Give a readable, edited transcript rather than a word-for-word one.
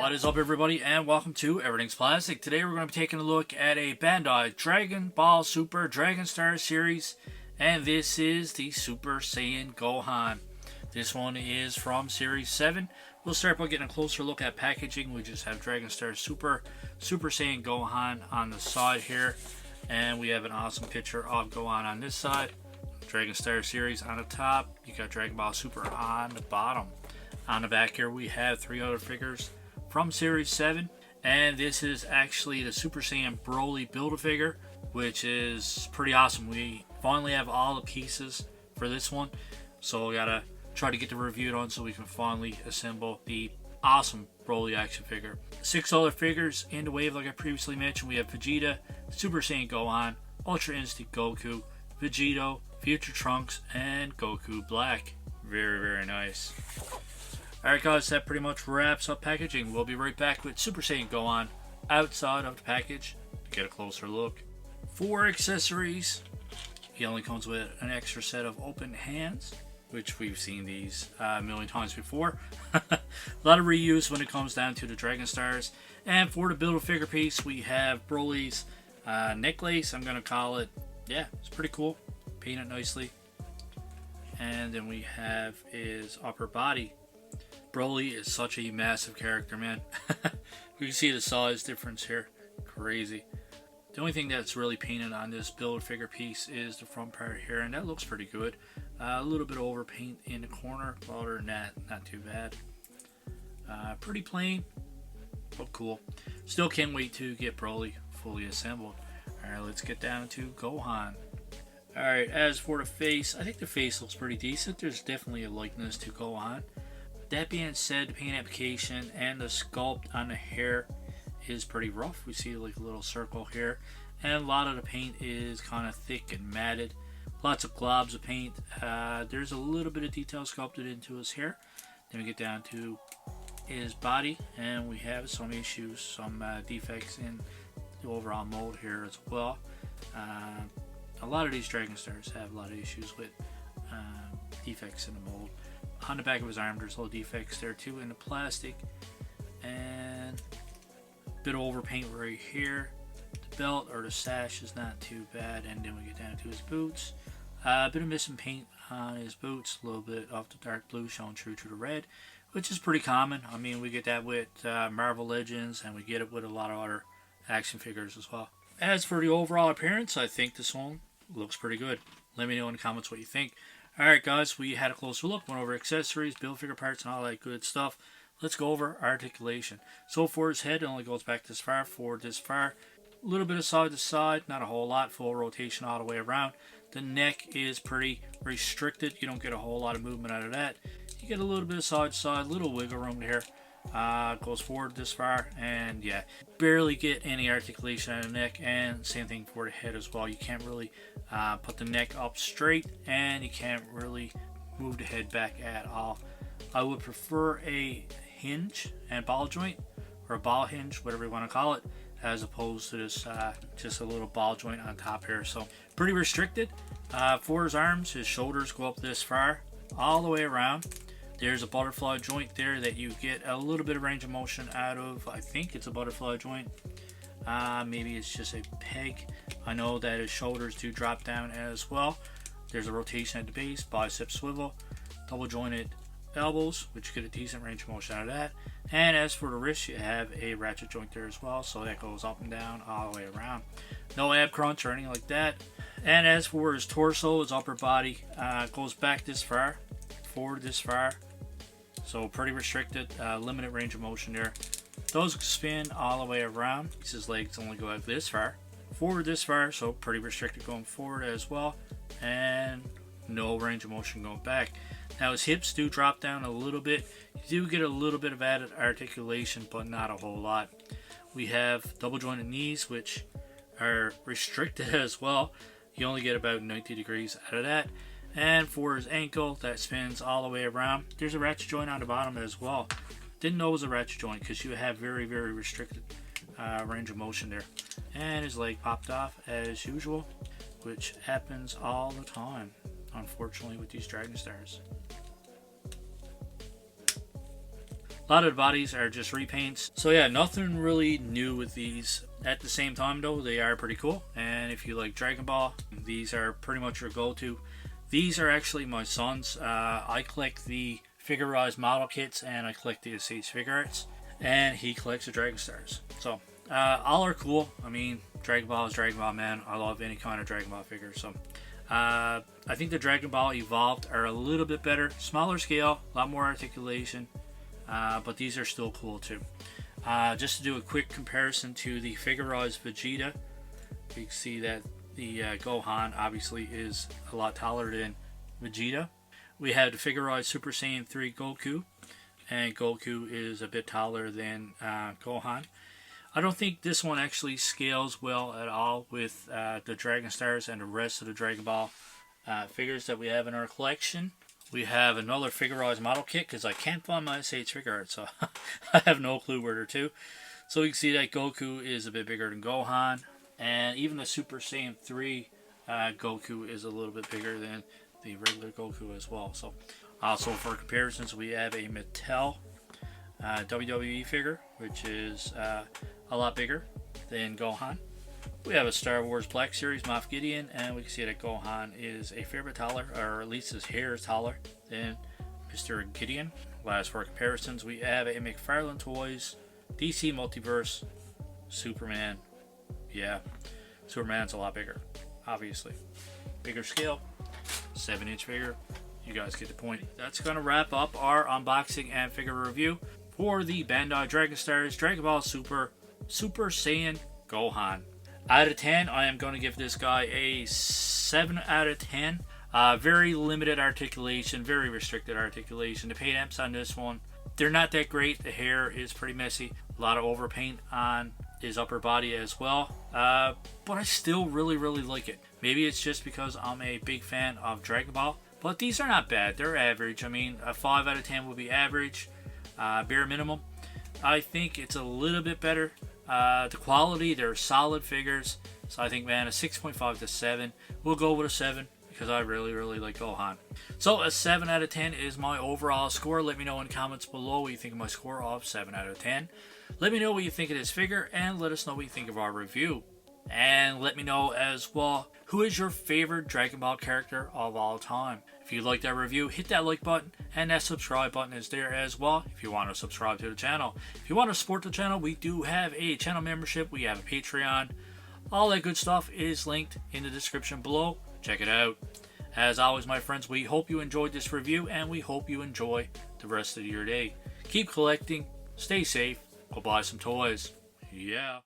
What is up, everybody, and welcome to Everything's Plastic. Today we're going to be taking a look at a Bandai Dragon Ball Super Dragon Star series, and this is the Super Saiyan Gohan. This one is from Series 7. We'll start by getting a closer look at packaging. We just have Dragon Star Super Saiyan Gohan on the side here, and we have an awesome picture of Gohan on this side. Dragon Star series on the top. You got Dragon Ball Super on the bottom. On the back here we have three other figures from Series 7, and this is actually the Super Saiyan Broly Build-A-Figure, which is pretty awesome. We finally have all the pieces for this one, so we gotta try to get the review done so we can finally assemble the awesome Broly action figure. 6 other figures in the wave, like I previously mentioned. We have Vegeta, Super Saiyan Gohan, Ultra Instinct Goku, Vegito, Future Trunks, and Goku Black. Very nice. Alright guys, that pretty much wraps up packaging. We'll be right back with Super Saiyan Gohan outside of the package to get a closer look. For accessories, he only comes with an extra set of open hands, which we've seen these a million times before. A lot of reuse when it comes down to the Dragon Stars. And for the Build-A-Figure piece, we have Broly's necklace, I'm going to call it. Yeah, it's pretty cool. Painted nicely. And then we have his upper body. Broly is such a massive character, man. You can see the size difference here. Crazy. The only thing that's really painted on this Build-A-Figure piece is the front part here, and that looks pretty good. A little bit of overpaint in the corner, but other than that, not too bad. Pretty plain, but cool. Still can't wait to get Broly fully assembled. Alright, let's get down to Gohan. Alright, as for the face, I think the face looks pretty decent. There's definitely a likeness to Gohan. That being said, the paint application and the sculpt on the hair is pretty rough. We see like a little circle here, and a lot of the paint is kind of thick and matted. Lots of globs of paint. There's a little bit of detail sculpted into his hair. Then we get down to his body, and we have some issues, some defects in the overall mold here as well. A lot of these Dragon Stars have a lot of issues with defects in the mold. On the back of his arm, there's little defects there too in the plastic, and a bit of overpaint right here. The belt or the sash is not too bad, and then we get down to his boots. A bit of missing paint on his boots, a little bit of the dark blue showing true to the red, which is pretty common. I mean, we get that with Marvel Legends, and we get it with a lot of other action figures as well. As for the overall appearance, I think this one looks pretty good. Let me know in the comments what you think. Alright guys, we had a closer look, went over accessories, Build-A-Figure parts, and all that good stuff. Let's go over articulation. So for his head, it only goes back this far, forward this far. A little bit of side to side, not a whole lot, full rotation all the way around. The neck is pretty restricted. You don't get a whole lot of movement out of that. You get a little bit of side to side, little wiggle room there. Goes forward this far, and yeah, barely get any articulation out of the neck, and same thing for the head as well. You can't really put the neck up straight, and you can't really move the head back at all. I would prefer a hinge and ball joint, or a ball hinge, whatever you want to call it, as opposed to this just a little ball joint on top here. So pretty restricted. For his arms, his shoulders go up this far all the way around. There's a butterfly joint there that you get a little bit of range of motion out of. I think it's a butterfly joint. Maybe it's just a peg. I know that his shoulders do drop down as well. There's a rotation at the base, bicep swivel, double jointed elbows, which you get a decent range of motion out of that. And as for the wrist, you have a ratchet joint there as well, so that goes up and down all the way around. No ab crunch or anything like that. And as for his torso, his upper body goes back this far, forward this far. So pretty restricted, limited range of motion there. Those spin all the way around. His legs only go out this far, forward this far, so pretty restricted going forward as well, and no range of motion going back. Now his hips do drop down a little bit. You do get a little bit of added articulation, but not a whole lot. We have double jointed knees, which are restricted as well. You only get about 90 degrees out of that. And for his ankle, that spins all the way around. There's a ratchet joint on the bottom as well. Didn't know it was a ratchet joint because you have very restricted range of motion there. And his leg popped off as usual, which happens all the time, unfortunately, with these Dragon Stars. A lot of the bodies are just repaints. So yeah, nothing really new with these. At the same time though, they are pretty cool. And if you like Dragon Ball, these are pretty much your go-to. These are actually my son's. I collect the figurized model kits and I collect the SH figure arts. And he collects the Dragon Stars. So all are cool. I mean, Dragon Ball is Dragon Ball, man. I love any kind of Dragon Ball figure. So I think the Dragon Ball Evolved are a little bit better. Smaller scale, a lot more articulation. But these are still cool too. Just to do a quick comparison to the figurized Vegeta, you can see that the Gohan obviously is a lot taller than Vegeta. We have the figurized Super Saiyan 3 Goku, and Goku is a bit taller than Gohan. I don't think this one actually scales well at all with the Dragon Stars and the rest of the Dragon Ball figures that we have in our collection. We have another figurized model kit because I can't find my SH figure art, so I have no clue where they're to. So you can see that Goku is a bit bigger than Gohan, and even the Super Saiyan 3 Goku is a little bit bigger than the regular Goku as well. So also for comparisons, we have a Mattel WWE figure, which is a lot bigger than Gohan. We have a Star Wars Black Series Moff Gideon, and we can see that Gohan is a fair bit taller, or at least his hair is taller than Mr. Gideon. Last for comparisons, we have a McFarlane Toys DC Multiverse Superman. Yeah, Superman's a lot bigger, obviously. Bigger scale, 7-inch figure. You guys get the point. That's going to wrap up our unboxing and figure review for the Bandai Dragon Stars Dragon Ball Super Saiyan Gohan. Out of 10, I am going to give this guy a 7 out of 10. Very limited articulation, very restricted articulation. The paint apps on this one, they're not that great. The hair is pretty messy. A lot of overpaint on his upper body as well. But I still really like it. Maybe it's just because I'm a big fan of Dragon Ball. But these are not bad. They're average. I mean, a 5 out of 10 would be average, bare minimum. I think it's a little bit better. The quality, they're solid figures. So I think, man, a 6.5 to 7. We'll go with a 7 because I really like Gohan. So a 7 out of 10 is my overall score. Let me know in the comments below what you think of my score of 7 out of 10. Let me know what you think of this figure, and let us know what you think of our review. And let me know as well, who is your favorite Dragon Ball character of all time? If you like that review, hit that like button, and that subscribe button is there as well if you want to subscribe to the channel. If you want to support the channel, we do have a channel membership. We have a Patreon. All that good stuff is linked in the description below. Check it out. As always, my friends, we hope you enjoyed this review, and we hope you enjoy the rest of your day. Keep collecting, stay safe, go buy some toys. Yeah.